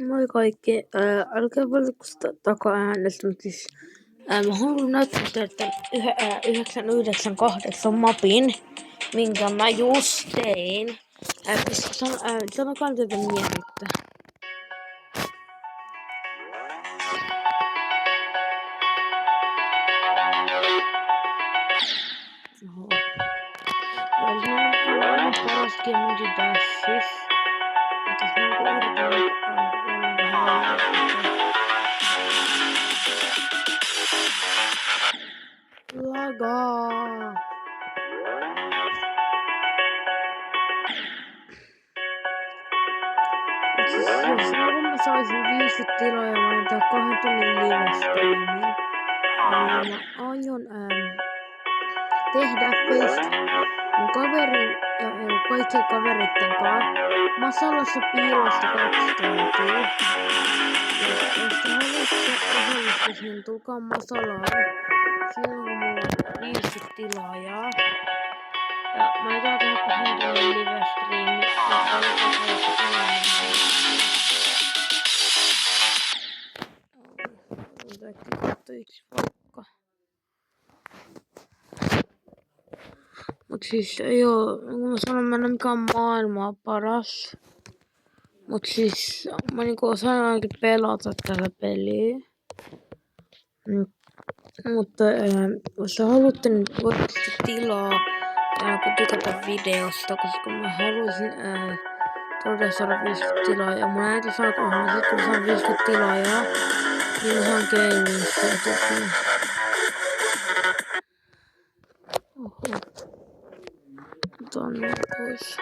Moi kaikki. Älkää valitusta taka-äänestä, mutta siis mä haluan näyttää teille 998 mapin, minkä mä just tein. Sanokaa nyt, että mietitte. Se on aivan paras Geometry Dashis. Mutta jos mä lagaa. Jos mä saisin 50 tilaa ja mä aion tehdä 2 tunnin live-streamin, niin mä aion tehdä mun kaverin ja kaikkien kavereitten kanssa Masalassa piilosta 2 tuntia. Ja jos te haluatte osallistua, niin tulkaa Masalaan silloin kun mulla on 50 tilaajaa. Ja mä aion tehdä 2 tunnin live-streamin ja aloitan yksi vaikka. Mut siis ei oo, kun mä sanon, mä en oo mikään maailmaa paras. Mut siis mä niinku osaan ainakin pelata tätä peliä. Mutta jos haluatte, niin voitte tilaa kun tykätä videosta, koska mä haluaisin todella saada 50 tilaa. Ja mun äiti saa kohdalla, sit kun mä saan 50 tilaajaa, niin mä saan gamingista etukin. Oho. Tonne pois.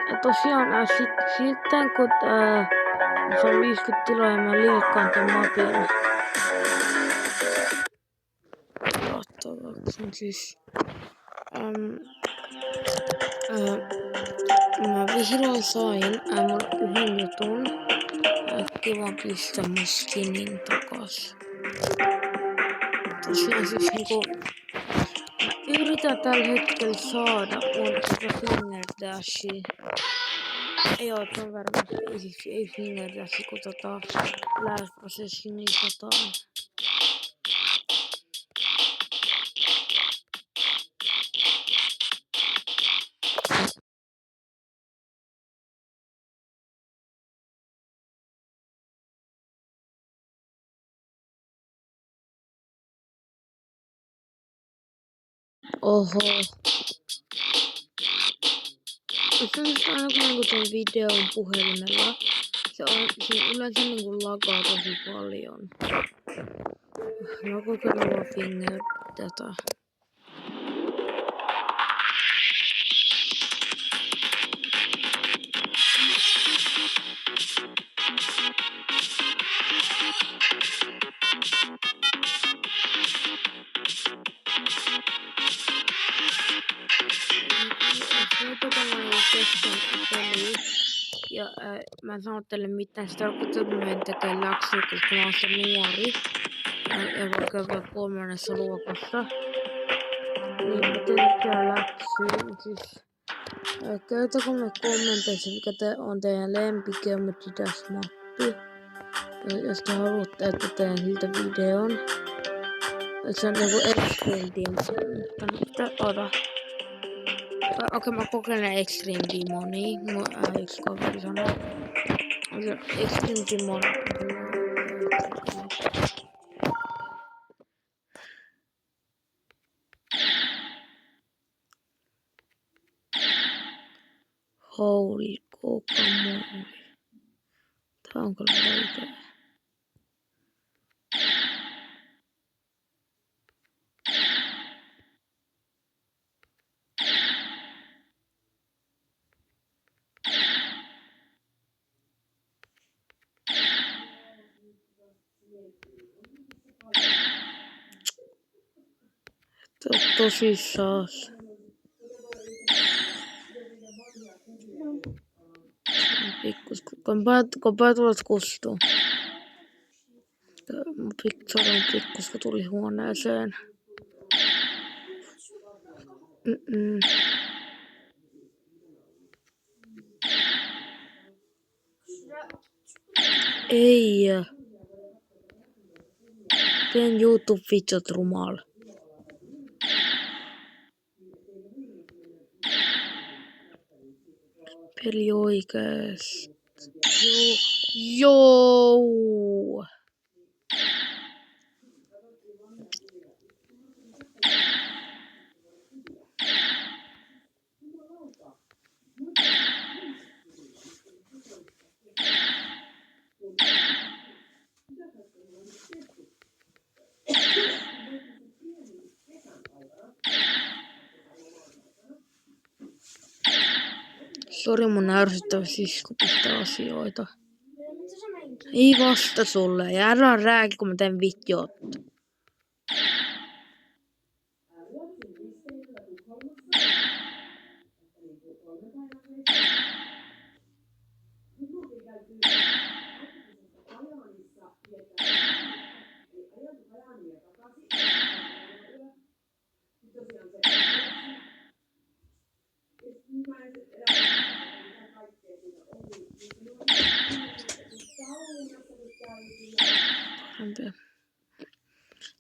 Ja tosiaan sitten kun mä saan 50 tilaa ja mä liikkaan tän mapin. Katsotaan siis. Mä vihdoin sain yhden jutun. Kiva pistää mun skinin takas. Tosiaan siis niinku mä yritän tällä hetkellä saada Finger Dashia. Ei oo ton varmasti ei Finger Dashi kun Last Processing Oho. Esimerkiksi aina kun mä teen videon puhelimella, siinä yleensä niinku lagaa tosi paljon. Mä kokeilen vaan Finger tätä. Ja mä en sano teille mitään, se tarkoittaa, että mä en tekee läksyä, koska mä oon se nuori. Ja vaikka vielä 3. luokassa. Niin mä teen läksyä, mut siis kertokaa mulle kommenteissa, mikä on teidän lempi Geometry Dash mappi. Jos te haluatte, että teen siltä videon. Se on joku Extreme Demon. Okei, mä kokeilen Extreme Demonia. Yksi kaveri sanoo. Extreme Demon. Holy guacamole. Tää on kyllä vaikea. Tosissaan. Kun tulet kustuu. Mun pikkusko tuli huoneeseen. Ei. Teen YouTube-videot rumal. Peli oikeesti. Joo. Sori mun ärsyttävä sisko pistää asioita. Ei vasta sulle. Ja älä rääki kun mä teen videot.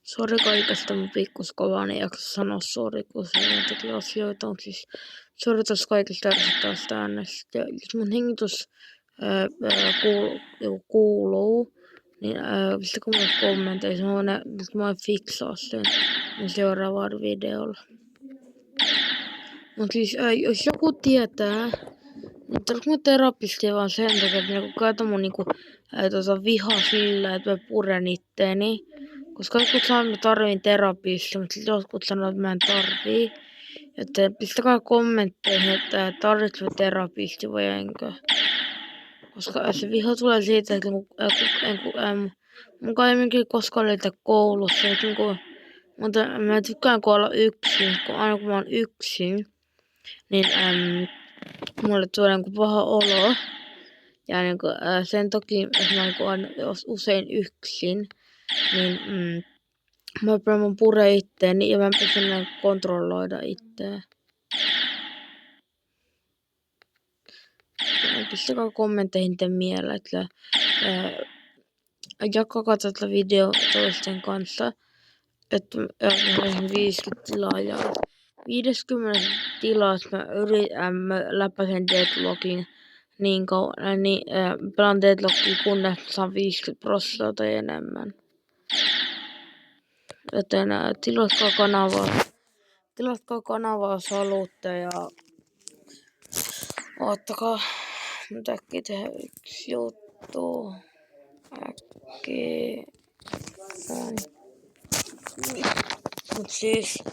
Sori kaikesta, mun pikkus kovaan ei jaksa sanoa sori, kun se teki asioita. Mutta siis sori tossa kaikesta ärsyttävästä äänestä. Ja jos mun hengitys kuuluu, niin pistäkö mulle kommenteissa. Mä voin fiksaa sen mun seuraavalla videolla. Mut siis jos joku tietää, niin tarvitsen mun terapistia vaan sen takia, että niinku kato mun viha sillä, että mä puren itteeni. Koska jotkut sanoo, että mä tarviin terapista, mutta jotkut sanoo, että mä en tarvii. Joten pistäkää kommentteihin, että tarvitsen terapista vai enkö. Koska se viha tulee siitä, että mun kaiminkin koskaan oli koulussa. Että mutta mä tykkään kun olla yksin, kun aina kun mä oon yksin, niin mulle tulee paha olo. Ja sen takia, että mä oon usein yksin, niin mä pure itteeni ja mä pystyn kontrolloida itseä. Pistäkää kommentteihin te mielet. Jakakaa tätä videoa toisten kanssa. Että mä olisin 50 tilaajaa. 50 tilassa mä läpäisen deadlockin niin kauan. Niin pelaan deadlockia kunnes saan 50% tai enemmän. Joten tilatkaa kanavaa, jos haluatte ja ottakaa nyt äkkiä tehdä yksi juttu. Äkkiä. Mut siis,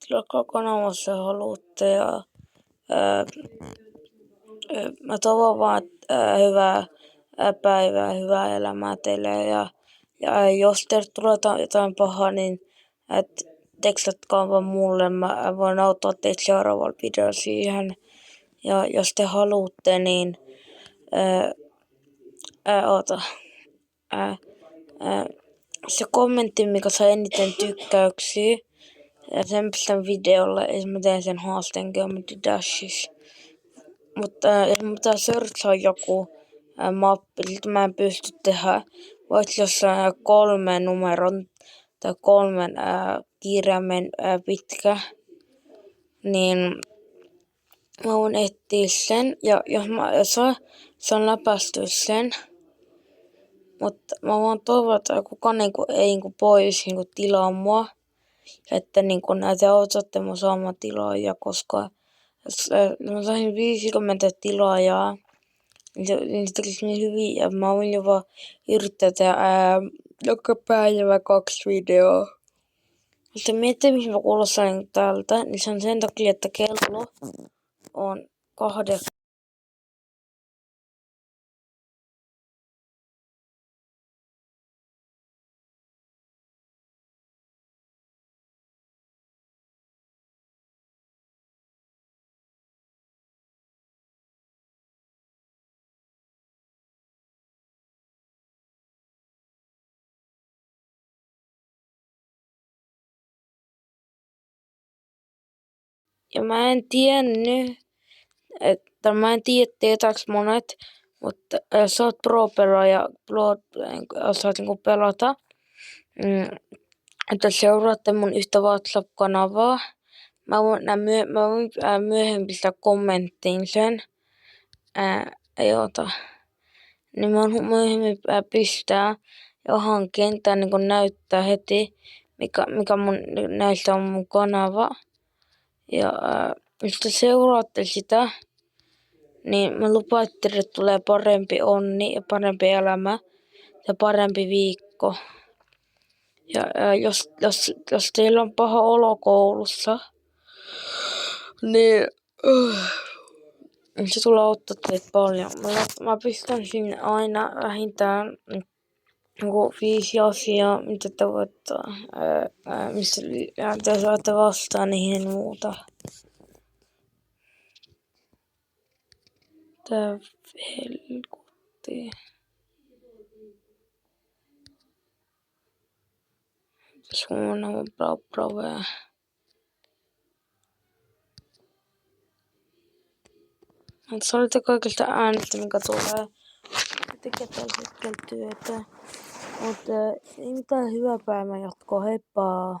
tilatkaa kanavaa, jos haluatte ja mä toivon vaan hyvää päivää, hyvää elämää teille ja jos teille tulee jotain pahaa, niin tekstatkaa vaan mulle, mä voin auttaa teitä seuraavalla videolla siihen. Ja jos te haluatte, niin se kommentti, mikä saa eniten tykkäyksiä, ja sen pistän videolle, ja mä teen sen haasteen Geometry Dashissa. Mutta jos mä pitää searchaa joku mappi, siltä mä en pysty tehdä, vaikka jossain 3 numeron tai 3 kirjaimen pitkä, niin mä voin etsiä sen, ja jos saan läpäistyä sen, mutta mä vaan toivon, että kukaan ei pois tilaa mua, että te autatte mun saamaan tilaajia, koska jos mä saisin 50 tilaajaa, niin se tekisi niin hyvin, ja mä voin jopa yrittää tehdä joka päivä 2 videoa. Mutta miettii, missä mä kuulostan tältä, niin se on sen takia, että kello on 8. Ja mä en tiedä, tietääks monet, Mutta jos sä oot pro-pelaaja, osaat niinku pelata, että seuraatte mun yhtä WhatsApp-kanavaa. Mä voin myöhemmin pistää kommenttiin sen. Niin mä voin myöhemmin pistää johonkin tai niinku näyttää heti, mikä mun näistä on mun kanava. Ja jos te seuraatte sitä, niin mä lupaan, että teille tulee parempi onni ja parempi elämä ja parempi viikko. Ja jos teillä on paha olo koulussa, niin se tulee auttaa teitä paljon. Mä pistän sinne aina vähintään 5 asiaa, mitä te voitte, missä te saatte vastaan niihin muuta. Tää helkutti. Suunnan on bra. Se oli kaikista äänestä, mikä tulee. Tekee tällä hetkellä työtä. Mutta ei mitään hyvää päivän jatkoa. Heippa!